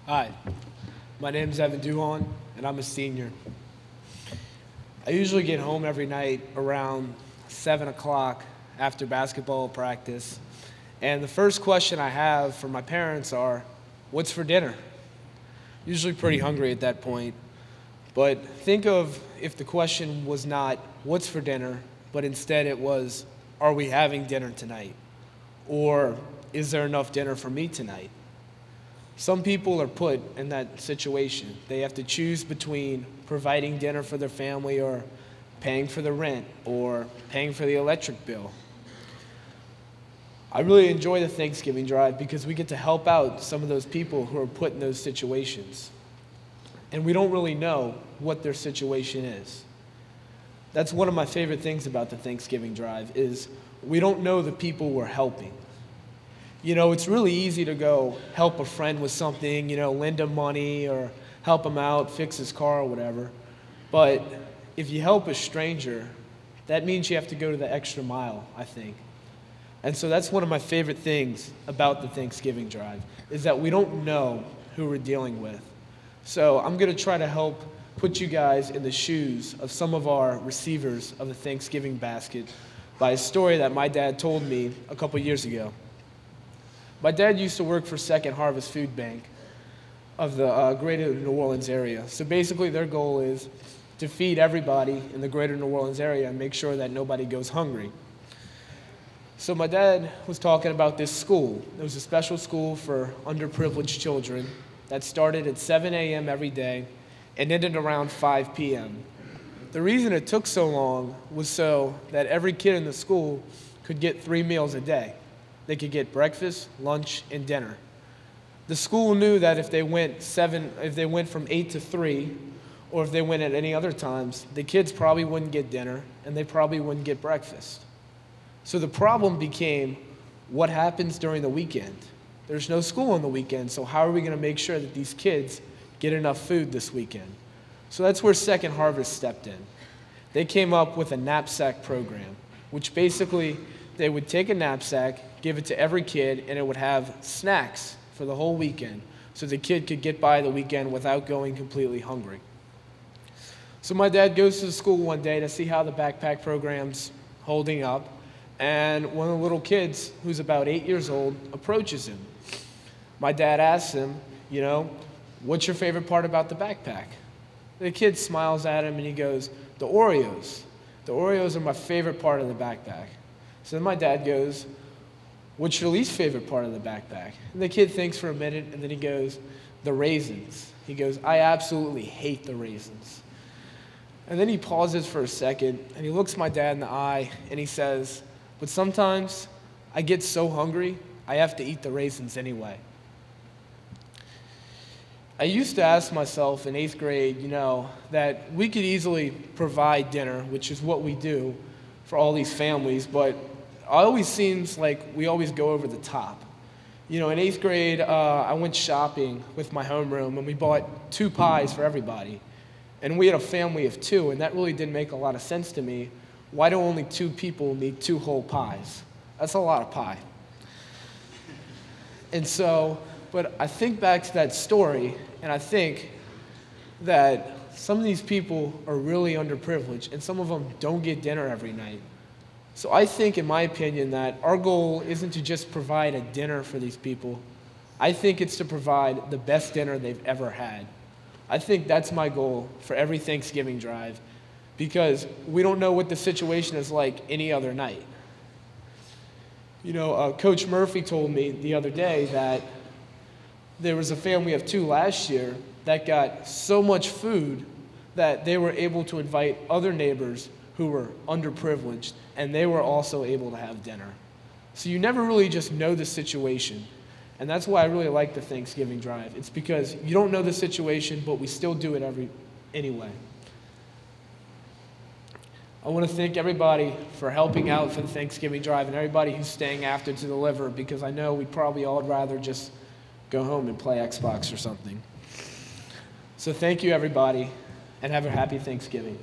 Hi, my name is Evan Duhon, and I'm a senior. I usually get home every night around 7 o'clock after basketball practice, and the first question I have for my parents are, what's for dinner? Usually pretty hungry at that point, but think of if the question was not, what's for dinner, but instead it was, are we having dinner tonight? Or is there enough dinner for me tonight? Some people are put in that situation. They have to choose between providing dinner for their family or paying for the rent or paying for the electric bill. I really enjoy the Thanksgiving drive because we get to help out some of those people who are put in those situations. And we don't really know what their situation is. That's one of my favorite things about the Thanksgiving drive is we don't know the people we're helping. You know, it's really easy to go help a friend with something, lend him money or help him out, fix his car or whatever. But if you help a stranger, that means you have to go to the extra mile, I think. And so that's one of my favorite things about the Thanksgiving drive, is that we don't know who we're dealing with. So I'm going to try to help put you guys in the shoes of some of our receivers of the Thanksgiving basket by a story that my dad told me a couple years ago. My dad used to work for Second Harvest Food Bank of the greater New Orleans area. So basically their goal is to feed everybody in the greater New Orleans area and make sure that nobody goes hungry. So my dad was talking about this school. It was a special school for underprivileged children that started at 7 a.m. every day and ended around 5 p.m. The reason it took so long was so that every kid in the school could get 3 meals a day. They could get breakfast, lunch, and dinner. The school knew that if they went from 8 to 3, or if they went at any other times, the kids probably wouldn't get dinner, and they probably wouldn't get breakfast. So the problem became, what happens during the weekend? There's no school on the weekend, so how are we going to make sure that these kids get enough food this weekend? So that's where Second Harvest stepped in. They came up with a knapsack program, which basically they would take a knapsack, give it to every kid, and it would have snacks for the whole weekend so the kid could get by the weekend without going completely hungry. So my dad goes to the school one day to see how the backpack program's holding up, and one of the little kids, who's about 8 years old, approaches him. My dad asks him, what's your favorite part about the backpack? The kid smiles at him and he goes, the Oreos. The Oreos are my favorite part of the backpack. So then my dad goes, what's your least favorite part of the backpack? And the kid thinks for a minute, and then he goes, the raisins. He goes, I absolutely hate the raisins. And then he pauses for a second, and he looks my dad in the eye, and he says, but sometimes I get so hungry, I have to eat the raisins anyway. I used to ask myself in 8th grade, that we could easily provide dinner, which is what we do for all these families, but it always seems like we always go over the top. In 8th grade, I went shopping with my homeroom, and we bought 2 pies for everybody. And we had a family of 2, and that really didn't make a lot of sense to me. Why do only 2 people need 2 whole pies? That's a lot of pie. And so, but I think back to that story, and I think that some of these people are really underprivileged, and some of them don't get dinner every night. So I think, in my opinion, that our goal isn't to just provide a dinner for these people. I think it's to provide the best dinner they've ever had. I think that's my goal for every Thanksgiving drive, because we don't know what the situation is like any other night. Coach Murphy told me the other day that there was a family of 2 last year that got so much food that they were able to invite other neighbors who were underprivileged, and they were also able to have dinner. So you never really just know the situation. And that's why I really like the Thanksgiving drive. It's because you don't know the situation, but we still do it anyway. I want to thank everybody for helping out for the Thanksgiving drive and everybody who's staying after to deliver, because I know we'd probably all rather just go home and play Xbox or something. So thank you, everybody, and have a happy Thanksgiving.